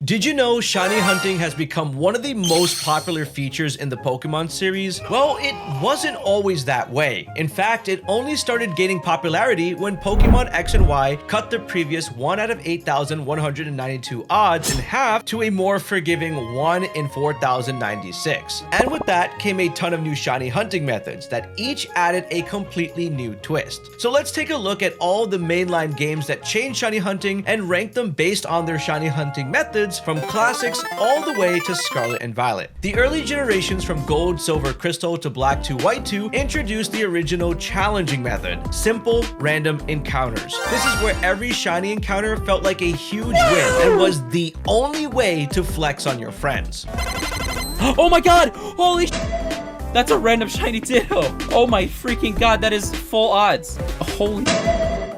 Did you know shiny hunting has become one of the most popular features in the Pokemon series? Well, it wasn't always that way. In fact, it only started gaining popularity when Pokemon X and Y cut the previous 1 out of 8,192 odds in half to a more forgiving 1 in 4,096. And with that came a ton of new shiny hunting methods that each added a completely new twist. So let's take a look at all the mainline games that changed shiny hunting and rank them based on their shiny hunting methods from classics all the way to Scarlet and Violet. The early generations from Gold, Silver, Crystal to Black 2, White 2 introduced the original challenging method, simple random encounters. This is where every shiny encounter felt like a huge win and was the only way to flex on your friends. Oh my god! Holy sh! That's a random shiny Ditto! Oh my freaking god, that is full odds. Holy.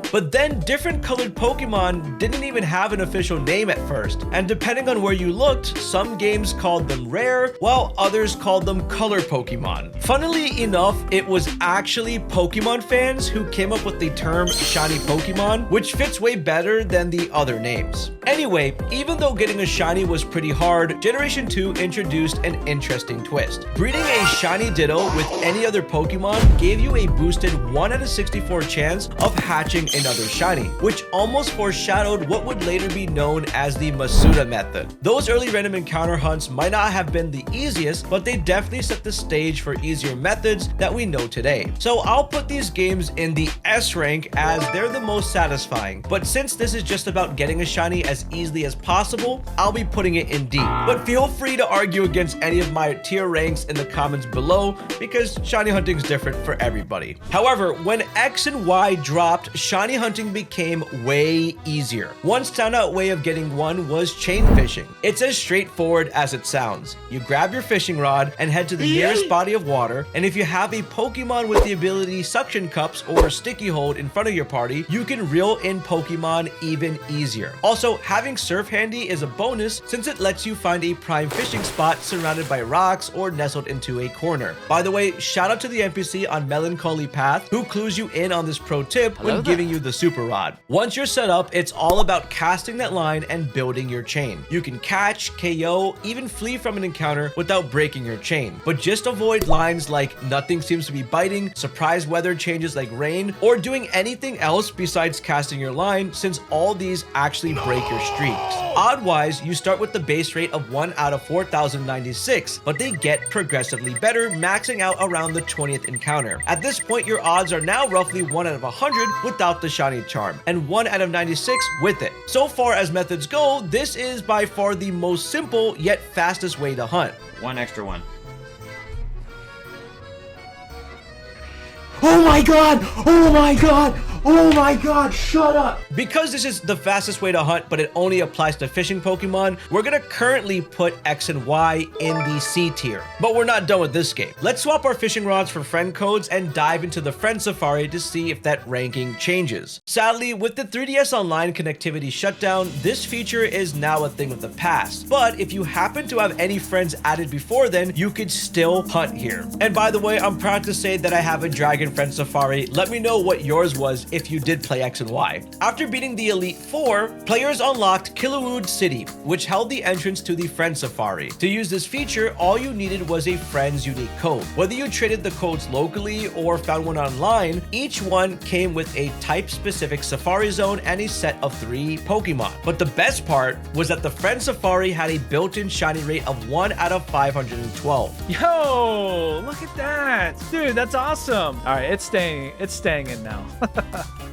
But then different colored Pokemon didn't even have an official name at first, and depending on where you looked, some games called them rare, while others called them color Pokemon. Funnily enough, it was actually Pokemon fans who came up with the term shiny Pokemon, which fits way better than the other names. Anyway, even though getting a shiny was pretty hard, Generation 2 introduced an interesting twist. Breeding a shiny Ditto with any other Pokemon gave you a boosted 1 out of 64 chance of hatching another shiny, which almost foreshadowed what would later be known as the Masuda method. Those early random encounter hunts might not have been the easiest, but they definitely set the stage for easier methods that we know today. So I'll put these games in the S rank as they're the most satisfying, but since this is just about getting a shiny as easily as possible, I'll be putting it in D. But feel free to argue against any of my tier ranks in the comments below because shiny hunting is different for everybody. However, when X and Y dropped, shiny hunting became way easier. One standout way of getting one was chain fishing. It's as straightforward as it sounds. You grab your fishing rod and head to the nearest body of water, and if you have a Pokemon with the ability Suction Cups or Sticky Hold in front of your party, you can reel in Pokemon even easier. Also, having Surf handy is a bonus since it lets you find a prime fishing spot surrounded by rocks or nestled into a corner. By the way, shout out to the NPC on Melancholy Path who clues you in on this pro tip when giving you the super rod. Once you're set up, it's all about casting that line and building your chain. You can catch, KO, even flee from an encounter without breaking your chain. But just avoid lines like nothing seems to be biting, surprise weather changes like rain, or doing anything else besides casting your line, since all these actually break your streaks. Odd-wise, you start with the base rate of 1 out of 4,096, but they get progressively better, maxing out around the 20th encounter. At this point, your odds are now roughly 1 out of 100 without the shiny charm, and 1 out of 96 with it. So far as methods go, this is by far the most simple yet fastest way to hunt. One extra one. Oh my god! Oh my god! Oh my god, shut up! Because this is the fastest way to hunt, but it only applies to fishing Pokemon, we're gonna currently put X and Y in the C tier. But we're not done with this game. Let's swap our fishing rods for friend codes and dive into the friend safari to see if that ranking changes. Sadly, with the 3DS Online connectivity shutdown, this feature is now a thing of the past. But if you happen to have any friends added before then, you could still hunt here. And by the way, I'm proud to say that I have a Dragon Friend Safari. Let me know what yours was if you did play X and Y. After beating the Elite Four, players unlocked Kilowood City, which held the entrance to the Friend Safari. To use this feature, all you needed was a friend's unique code. Whether you traded the codes locally or found one online, each one came with a type-specific Safari Zone and a set of 3 Pokemon. But the best part was that the Friend Safari had a built-in shiny rate of 1 out of 512. Yo, look at that. Dude, that's awesome. All right, it's staying in now.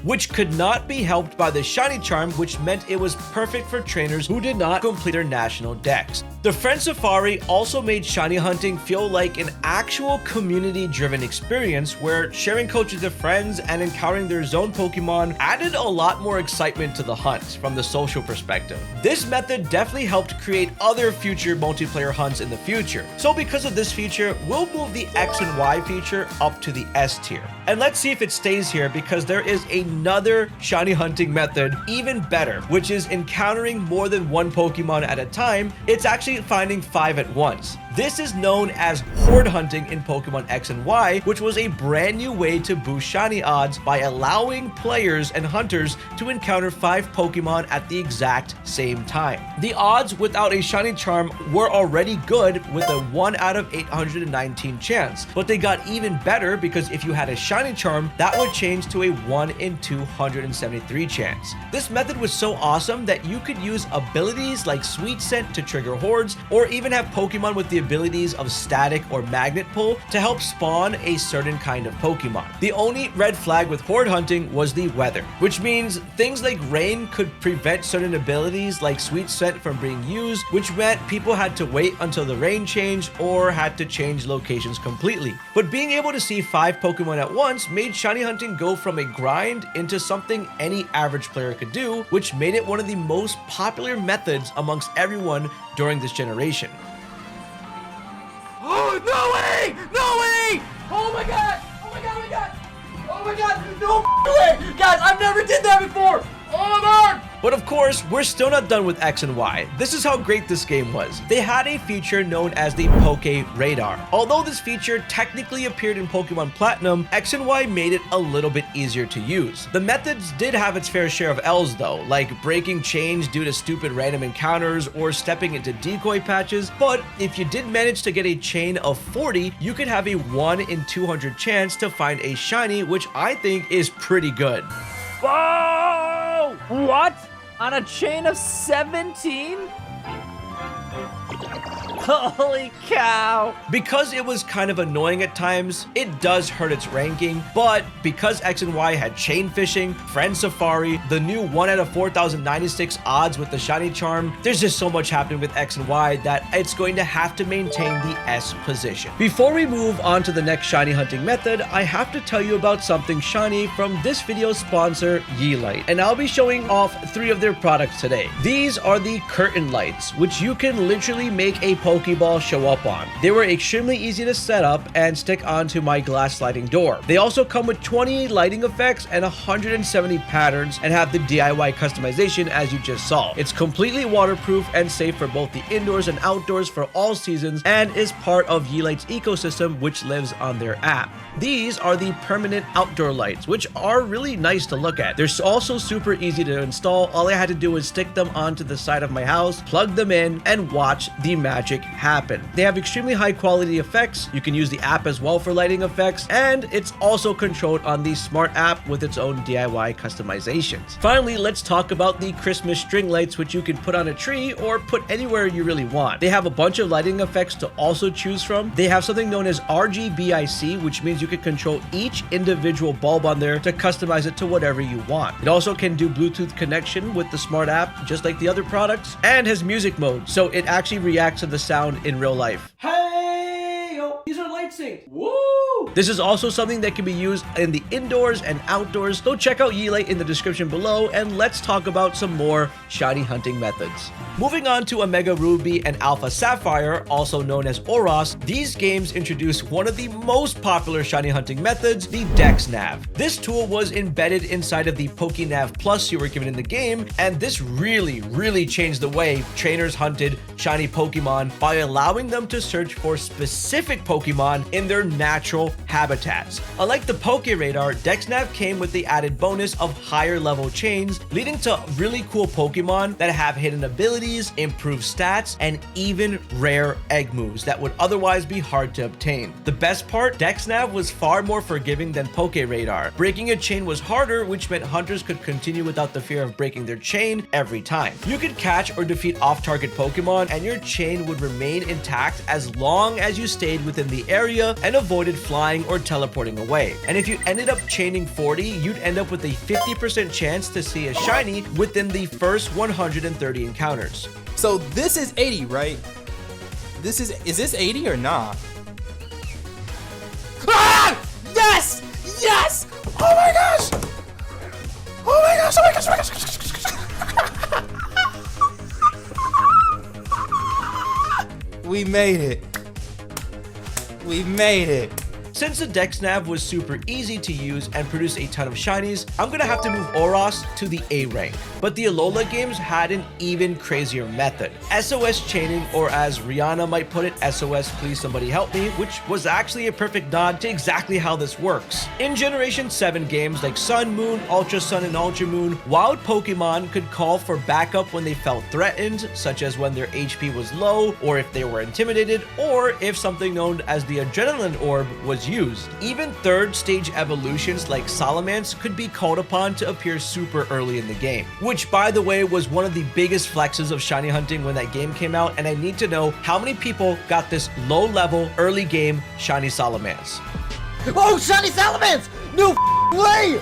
Which could not be helped by the shiny charm, which meant it was perfect for trainers who did not complete their national decks. The Friend Safari also made shiny hunting feel like an actual community-driven experience where sharing codes with their friends and encountering their zone Pokemon added a lot more excitement to the hunt from the social perspective. This method definitely helped create other future multiplayer hunts in the future. So because of this feature, we'll move the X and Y feature up to the S tier. And let's see if it stays here because there is is another shiny hunting method, even better, which is encountering more than one Pokemon at a time. It's actually finding 5 at once. This is known as Horde hunting in Pokemon X and Y, which was a brand new way to boost shiny odds by allowing players and hunters to encounter 5 Pokemon at the exact same time. The odds without a shiny charm were already good with a 1 out of 819 chance, but they got even better because if you had a shiny charm, that would change to a 1 in 273 chance. This method was so awesome that you could use abilities like Sweet Scent to trigger hordes, or even have Pokemon with the abilities of static or magnet pull to help spawn a certain kind of Pokemon. The only red flag with Horde hunting was the weather, which means things like rain could prevent certain abilities like Sweet Scent from being used, which meant people had to wait until the rain changed or had to change locations completely. But being able to see 5 Pokemon at once made shiny hunting go from a grind into something any average player could do, which made it one of the most popular methods amongst everyone during this generation. Oh, no way! No way! Oh my god! Oh my god, oh my god! Oh my god! No way! Guys, I've never did that before! Oh my god! But of course, we're still not done with X and Y. This is how great this game was. They had a feature known as the Radar. Although this feature technically appeared in Pokemon Platinum, X and Y made it a little bit easier to use. The methods did have its fair share of L's though, like breaking chains due to stupid random encounters or stepping into decoy patches, but if you did manage to get a chain of 40, you could have a 1 in 200 chance to find a shiny, which I think is pretty good. Whoa! What? On a chain of 17? Holy cow! Because it was kind of annoying at times, it does hurt its ranking, but because X and Y had chain fishing, friend safari, the new 1 out of 4,096 odds with the shiny charm, there's just so much happening with X and Y that it's going to have to maintain the S position. Before we move on to the next shiny hunting method, I have to tell you about something shiny from this video's sponsor, Yeelight, and I'll be showing off 3 of their products today. These are the curtain lights, which you can literally make a Pokeball show up on. They were extremely easy to set up and stick onto my glass sliding door. They also come with 20 lighting effects and 170 patterns and have the DIY customization as you just saw. It's completely waterproof and safe for both the indoors and outdoors for all seasons and is part of Yeelight's ecosystem, which lives on their app. These are the permanent outdoor lights, which are really nice to look at. They're also super easy to install. All I had to do was stick them onto the side of my house, plug them in, and watch the magic happen. They have extremely high quality effects. You can use the app as well for lighting effects, and it's also controlled on the smart app with its own DIY customizations. Finally, let's talk about the Christmas string lights, which you can put on a tree or put anywhere you really want. They have a bunch of lighting effects to also choose from. They have something known as RGBIC, which means you can control each individual bulb on there to customize it to whatever you want. It also can do Bluetooth connection with the smart app, just like the other products, and has music mode, so it actually reacts to the sound in real life. Hey, yo, these are light synced. Woo! This is also something that can be used in the indoors and outdoors, so check out Yeelight in the description below, and let's talk about some more shiny hunting methods. Moving on to Omega Ruby and Alpha Sapphire, also known as Oros, these games introduced one of the most popular shiny hunting methods, the Dex Nav. This tool was embedded inside of the PokeNav Plus you were given in the game, and this really changed the way trainers hunted shiny Pokemon by allowing them to search for specific Pokemon in their natural habitats. Unlike the Radar, Dex Nav came with the added bonus of higher level chains, leading to really cool Pokemon that have hidden abilities, improved stats, and even rare egg moves that would otherwise be hard to obtain. The best part, Dex Nav was far more forgiving than Radar. Breaking a chain was harder, which meant hunters could continue without the fear of breaking their chain every time. You could catch or defeat off-target Pokemon, and your chain would remain intact as long as you stayed within the area and avoided flying or teleporting away. And if you ended up chaining 40, you'd end up with a 50% chance to see a shiny within the first 130 encounters. So this is 80, right? Is this 80 or not? Ah! Yes! Yes! Oh my gosh! Oh my gosh! Oh my gosh! Oh my gosh! We made it. We made it. Since the Dex Nav was super easy to use and produced a ton of shinies, I'm gonna have to move Oros to the A rank. But the Alola games had an even crazier method. SOS chaining, or as Rihanna might put it, SOS please somebody help me, which was actually a perfect nod to exactly how this works. In Generation 7 games like Sun, Moon, Ultra Sun, and Ultra Moon, wild Pokemon could call for backup when they felt threatened, such as when their HP was low, or if they were intimidated, or if something known as the Adrenaline Orb was used. Even third stage evolutions like Salamence could be called upon to appear super early in the game, which by the way was one of the biggest flexes of shiny hunting when that game came out, and I need to know how many people got this low level early game shiny Salamence. Oh, shiny Salamence! No way!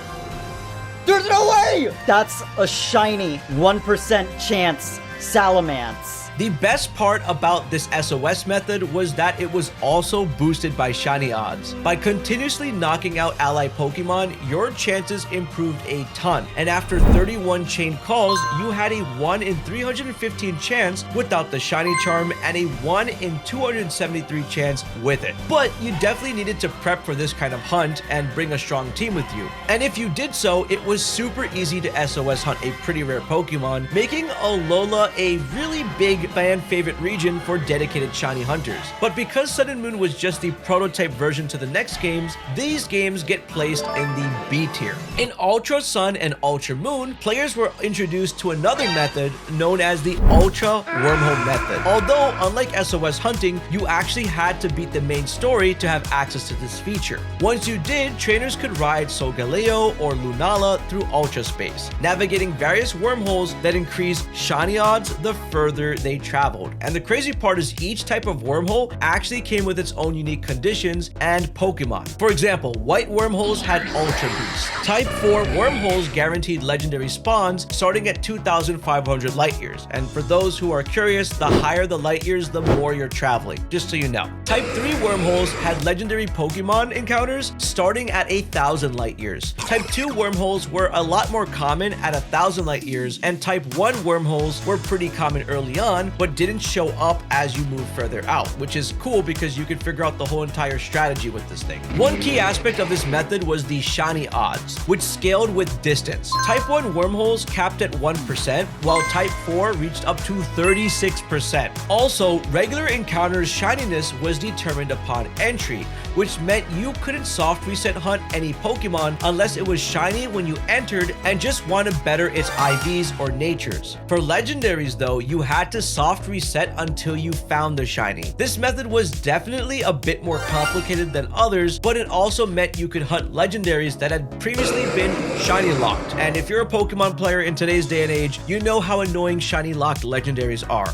There's no way! That's a shiny 1% chance Salamence. The best part about this SOS method was that it was also boosted by shiny odds. By continuously knocking out ally Pokemon, your chances improved a ton, and after 31 chain calls, you had a 1 in 315 chance without the shiny charm and a 1 in 273 chance with it. But you definitely needed to prep for this kind of hunt and bring a strong team with you. And if you did so, it was super easy to SOS hunt a pretty rare Pokemon, making Alola a really big fan favorite region for dedicated shiny hunters. But because Sun and Moon was just the prototype version to the next games, these games get placed in the B tier. In Ultra Sun and Ultra Moon, players were introduced to another method known as the Ultra Wormhole method. Although, unlike SOS hunting, you actually had to beat the main story to have access to this feature. Once you did, trainers could ride Solgaleo or Lunala through Ultra Space, navigating various wormholes that increase shiny odds the further they traveled. And the crazy part is each type of wormhole actually came with its own unique conditions and Pokemon. For example, white wormholes had Ultra Boost. Type 4 wormholes guaranteed legendary spawns starting at 2,500 light years. And for those who are curious, the higher the light years, the more you're traveling, just so you know. Type 3 wormholes had legendary Pokemon encounters starting at 1,000 light years. Type 2 wormholes were a lot more common at 1,000 light years, and Type 1 wormholes were pretty common early on, but didn't show up as you move further out, which is cool because you can figure out the whole entire strategy with this thing. One key aspect of this method was the shiny odds, which scaled with distance. Type 1 wormholes capped at 1%, while Type 4 reached up to 36%. Also, regular encounters shininess was determined upon entry, which meant you couldn't soft reset hunt any Pokemon unless it was shiny when you entered and just want to better its IVs or natures. For legendaries though, you had to soft reset until you found the shiny. This method was definitely a bit more complicated than others, but it also meant you could hunt legendaries that had previously been shiny locked. And if you're a Pokemon player in today's day and age, you know how annoying shiny locked legendaries are.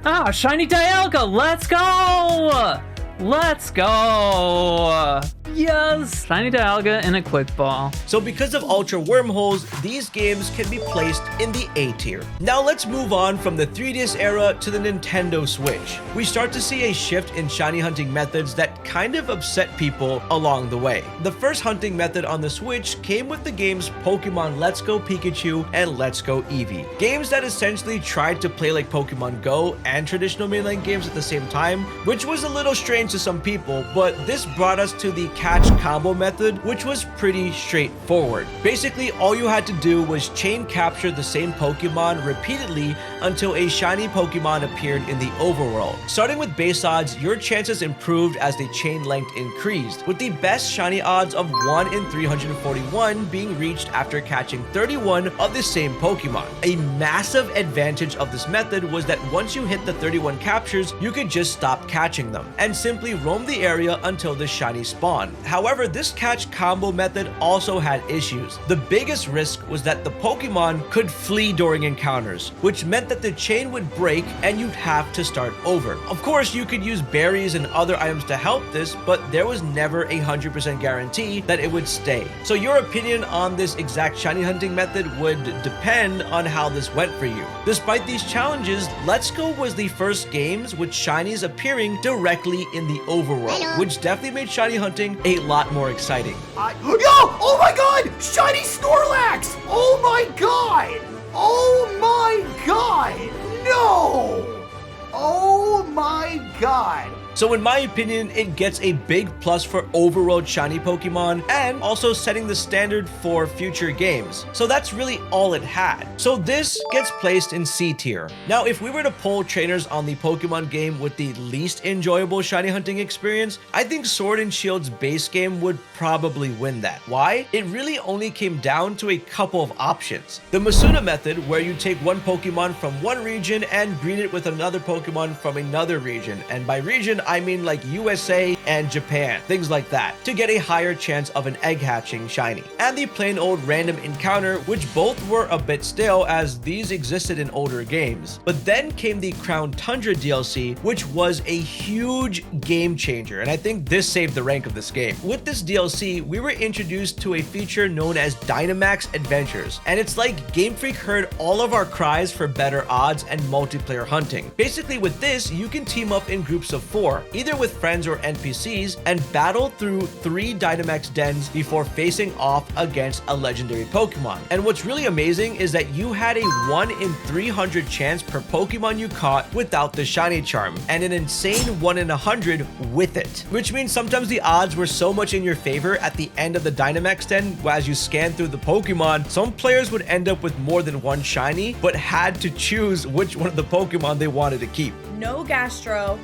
Ah, shiny Dialga, let's go! Let's go! Yes! Shiny Dialga in a quick ball. So because of Ultra Wormholes, these games can be placed in the A tier. Now let's move on from the 3DS era to the Nintendo Switch. We start to see a shift in shiny hunting methods that kind of upset people along the way. The first hunting method on the Switch came with the games Pokemon Let's Go Pikachu and Let's Go Eevee. Games that essentially tried to play like Pokemon Go and traditional mainline games at the same time, which was a little strange to some people, but this brought us to the catch combo method, which was pretty straightforward. Basically, all you had to do was chain capture the same Pokemon repeatedly until a shiny Pokemon appeared in the overworld. Starting with base odds, your chances improved as the chain length increased, with the best shiny odds of 1 in 341 being reached after catching 31 of the same Pokemon. A massive advantage of this method was that once you hit the 31 captures, you could just stop catching them and simply roam the area until the shiny spawned. However, this catch combo method also had issues. The biggest risk was that the Pokemon could flee during encounters, which meant that the chain would break and you'd have to start over. Of course, you could use berries and other items to help this, but there was never a 100% guarantee that it would stay. So your opinion on this exact shiny hunting method would depend on how this went for you. Despite these challenges, Let's Go was the first games with shinies appearing directly in the overworld, which definitely made shiny hunting a lot more exciting. Oh my god! Shiny Snorlax! Oh my god! Oh my god! No! Oh my god! So in my opinion, it gets a big plus for overworld shiny Pokemon and also setting the standard for future games. So that's really all it had. So this gets placed in C tier. Now, if we were to poll trainers on the Pokemon game with the least enjoyable shiny hunting experience, I think Sword and Shield's base game would probably win that. Why? It really only came down to a couple of options. The Masuda method, where you take one Pokemon from one region and breed it with another Pokemon from another region. And by region, I mean like USA and Japan, things like that, to get a higher chance of an egg hatching shiny. And the plain old random encounter, which both were a bit stale as these existed in older games. But then came the Crown Tundra DLC, which was a huge game changer, and I think this saved the rank of this game. With this DLC, we were introduced to a feature known as Dynamax Adventures, and it's like Game Freak heard all of our cries for better odds and multiplayer hunting. Basically with this, you can team up in groups of 4, either with friends or NPCs, and battle through 3 Dynamax dens before facing off against a legendary Pokemon. And what's really amazing is that you had a 1 in 300 chance per Pokemon you caught without the shiny charm, and an insane 1 in 100 with it. Which means sometimes the odds were so much in your favor at the end of the Dynamax den, as you scan through the Pokemon, some players would end up with more than one shiny, but had to choose which one of the Pokemon they wanted to keep. No Gastro.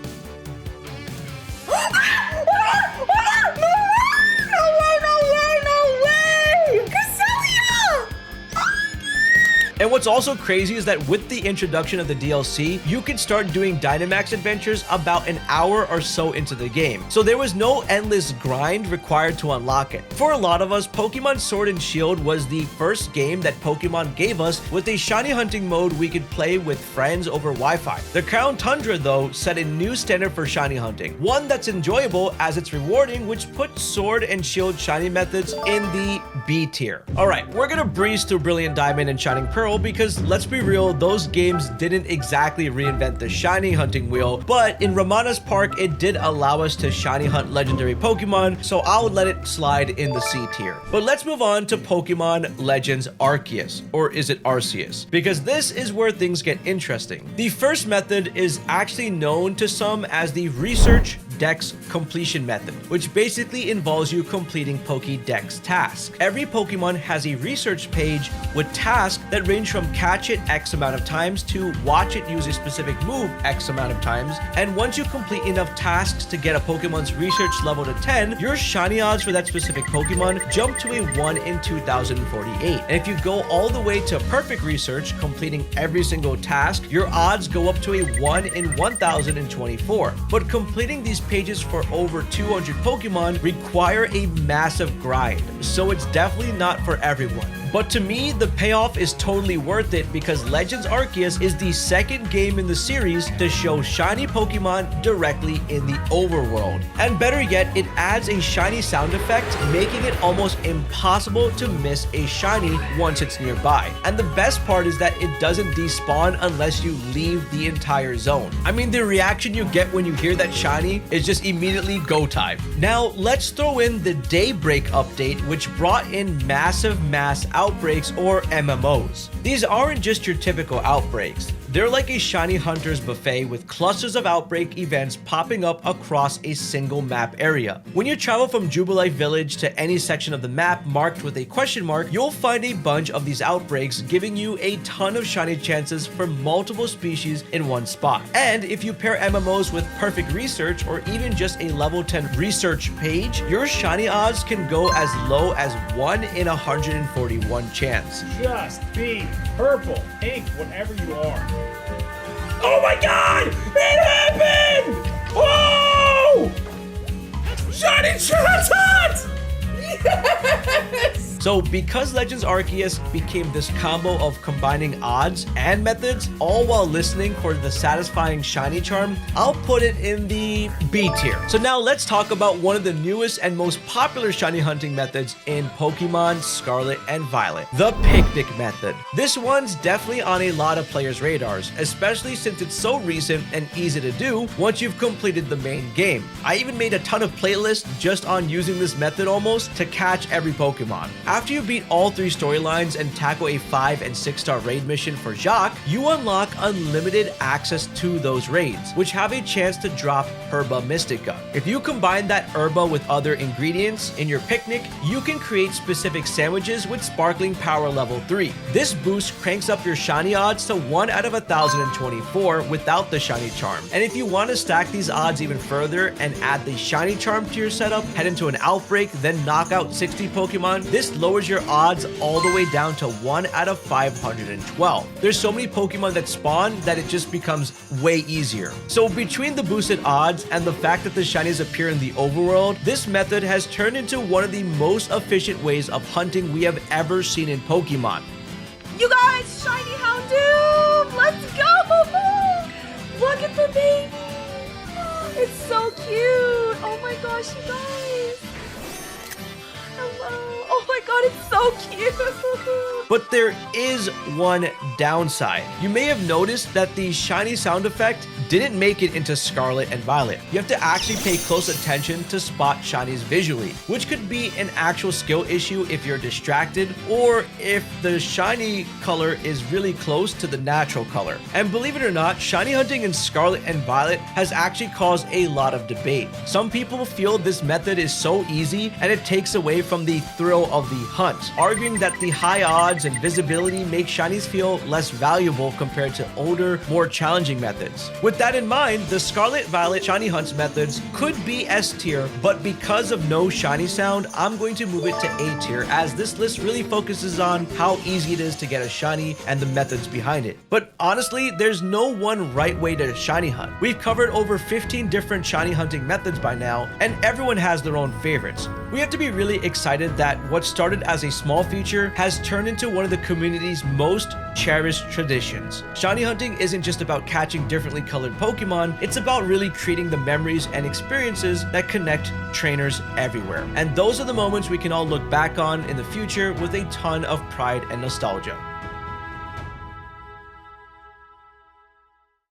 And what's also crazy is that with the introduction of the DLC, you could start doing Dynamax adventures about an hour or so into the game. So there was no endless grind required to unlock it. For a lot of us, Pokemon Sword and Shield was the first game that Pokemon gave us with a shiny hunting mode we could play with friends over Wi-Fi. The Crown Tundra, though, set a new standard for shiny hunting. One that's enjoyable as it's rewarding, which puts Sword and Shield shiny methods in the B tier. Alright, we're gonna breeze through Brilliant Diamond and Shining Pearl because let's be real, those games didn't exactly reinvent the shiny hunting wheel, but in Ramanas Park, it did allow us to shiny hunt legendary Pokemon, so I'll let it slide in the C tier. But let's move on to Pokemon Legends Arceus, or is it Arceus? Because this is where things get interesting. The first method is actually known to some as the Research Dex Completion method, which basically involves you completing Pokédex tasks. Every Pokemon has a research page with tasks that range from catch it X amount of times to watch it use a specific move X amount of times, and once you complete enough tasks to get a Pokemon's research level to 10, your shiny odds for that specific Pokemon jump to a 1 in 2048. And if you go all the way to perfect research, completing every single task, your odds go up to a 1 in 1024. But completing these pages for over 200 Pokemon require a massive grind, so it's definitely not for everyone. But to me, the payoff is totally worth it because Legends Arceus is the second game in the series to show shiny Pokemon directly in the overworld. And better yet, it adds a shiny sound effect, making it almost impossible to miss a shiny once it's nearby. And the best part is that it doesn't despawn unless you leave the entire zone. I mean, the reaction you get when you hear that shiny is just immediately go time. Now, let's throw in the Daybreak update, which brought in massive mass outbreaks or MMOs. These aren't just your typical outbreaks. They're like a shiny hunter's buffet with clusters of outbreak events popping up across a single map area. When you travel from Jubilife Village to any section of the map marked with a question mark, you'll find a bunch of these outbreaks, giving you a ton of shiny chances for multiple species in one spot. And if you pair MMOs with perfect research or even just a level 10 research page, your shiny odds can go as low as 1 in 141 chance. Just be purple, pink, whatever you are. Oh my god! It happened! Oh! Shiny Charizard! Yes! So because Legends Arceus became this combo of combining odds and methods, all while listening for the satisfying shiny charm, I'll put it in the B tier. So now let's talk about one of the newest and most popular shiny hunting methods in Pokemon Scarlet and Violet, the Picnic method. This one's definitely on a lot of players' radars, especially since it's so recent and easy to do once you've completed the main game. I even made a ton of playlists just on using this method almost to catch every Pokemon. After you beat all 3 storylines and tackle a 5 and 6-star raid mission for Jacques, you unlock unlimited access to those raids, which have a chance to drop Herba Mystic Gun. If you combine that Herba with other ingredients in your picnic, you can create specific sandwiches with Sparkling Power level 3. This boost cranks up your shiny odds to 1 out of 1,024 without the shiny charm. And if you want to stack these odds even further and add the shiny charm to your setup, head into an outbreak, then knock out 60 Pokemon, this lowers your odds all the way down to 1 out of 512. There's so many Pokemon that spawn that it just becomes way easier. So between the boosted odds and the fact that the shinies appear in the overworld, this method has turned into one of the most efficient ways of hunting we have ever seen in Pokemon. You guys, shiny Houndoom! Let's go! Look at the baby! It's so cute! Oh my gosh, you guys! Hello! Oh my god, it's so cute! But there is one downside. You may have noticed that the shiny sound effect didn't make it into Scarlet and Violet. You have to actually pay close attention to spot shinies visually, which could be an actual skill issue if you're distracted or if the shiny color is really close to the natural color. And believe it or not, shiny hunting in Scarlet and Violet has actually caused a lot of debate. Some people feel this method is so easy and it takes away from the thrill of the hunt, arguing that the high odds and visibility make shinies feel less valuable compared to older, more challenging methods. With that in mind, the Scarlet Violet shiny hunts methods could be S tier, but because of no shiny sound, I'm going to move it to A tier, as this list really focuses on how easy it is to get a shiny and the methods behind it. But honestly, there's no one right way to shiny hunt. We've covered over 15 different shiny hunting methods by now, and everyone has their own favorites. We have to be really excited that what started as a small feature has turned into one of the community's most cherished traditions. Shiny hunting isn't just about catching differently colored Pokemon, it's about really creating the memories and experiences that connect trainers everywhere. And those are the moments we can all look back on in the future with a ton of pride and nostalgia.